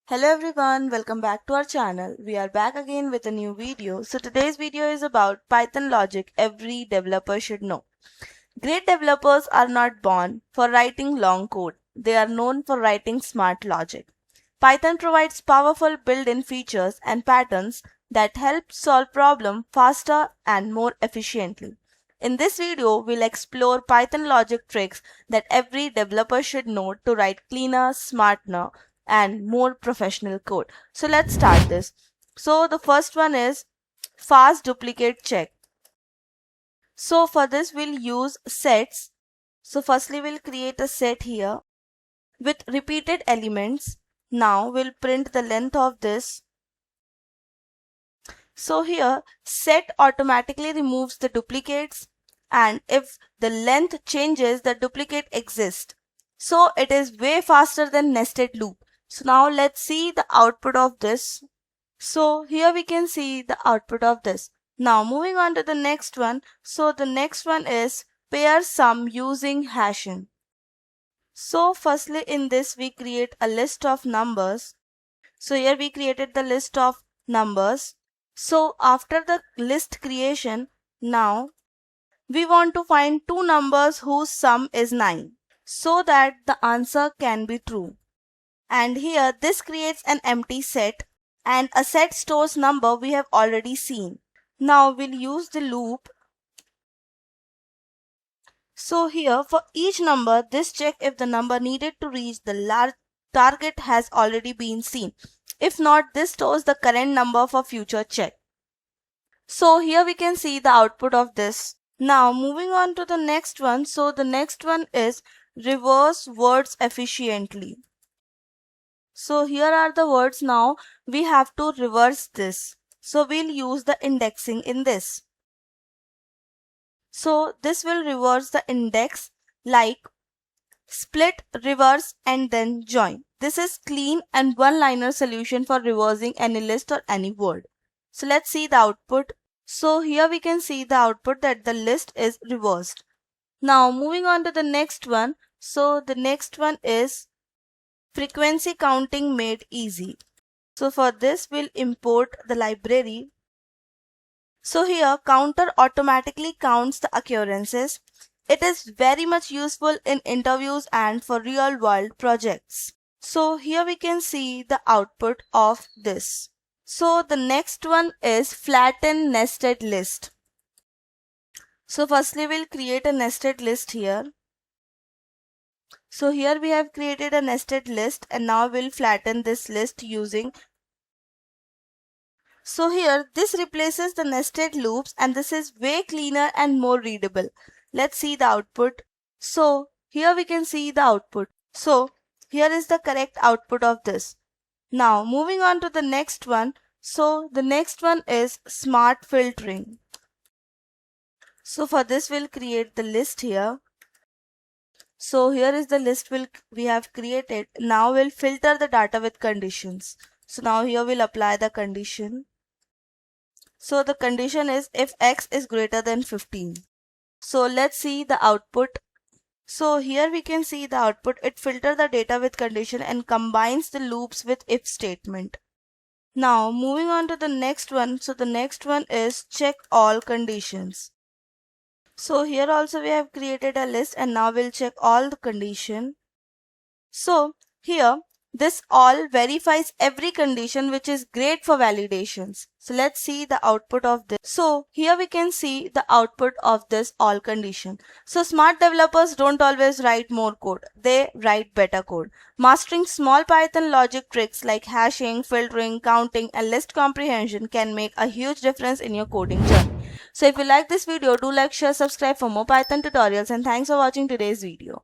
Hello everyone, welcome back to our channel. We are back again with a new video. So today's video is about Python logic every developer should know. Great developers are not born for writing long code. They are known for writing smart logic. Python provides powerful built-in features and patterns that help solve problems faster and more efficiently. In this video, we'll explore Python logic tricks that every developer should know to write cleaner, smarter, and more professional code. So let's start this. So the first one is fast duplicate check. So for this we'll use sets. So firstly we'll create a set here with repeated elements. Now we'll print the length of this. So here set automatically removes the duplicates, and if the length changes, the duplicate exists. So it is way faster than nested loop. So now let's see the output of this. So here we can see the output of this. Now moving on to the next one. So the next one is pair sum using hashing. So firstly in this we create a list of numbers. So here we created the list of numbers. So after the list creation, now we want to find two numbers whose sum is 9 so that the answer can be true. And here this creates an empty set, and a set stores number we have already seen. Now we'll use the loop. So here for each number, this check if the number needed to reach the large target has already been seen. If not, this stores the current number for future check. So here we can see the output of this. Now moving on to the next one. So the next one is reverse words efficiently. So here are the words. Now we have to reverse this. So we'll use the indexing in this. So this will reverse the index like split, reverse and then join. This is clean and one-liner solution for reversing any list or any word. So let's see the output. So here we can see the output that the list is reversed. Now moving on to the next one. So the next one is frequency counting made easy. So for this we'll import the library. So here counter automatically counts the occurrences. It is very much useful in interviews and for real world projects. So here we can see the output of this. So the next one is flatten nested list. So firstly we'll create a nested list here. So here we have created a nested list, and now we'll flatten this list using. So here this replaces the nested loops, and this is way cleaner and more readable. Let's see the output. So here we can see the output. So here is the correct output of this. Now moving on to the next one. So the next one is smart filtering. So for this we'll create the list here. So here is the list we have created. Now we'll filter the data with conditions. So now here we'll apply the condition. So the condition is if x is greater than 15. So let's see the output. So here we can see the output. It filters the data with condition and combines the loops with if statement. Now moving on to the next one. So the next one is check all conditions. So here also we have created a list, and now we'll check all the condition. So here this all verifies every condition, which is great for validations. So let's see the output of this. So here we can see the output of this all condition. So smart developers don't always write more code. They write better code. Mastering small Python logic tricks like hashing, filtering, counting and list comprehension can make a huge difference in your coding journey. So if you like this video, do like, share, subscribe for more Python tutorials, and thanks for watching today's video.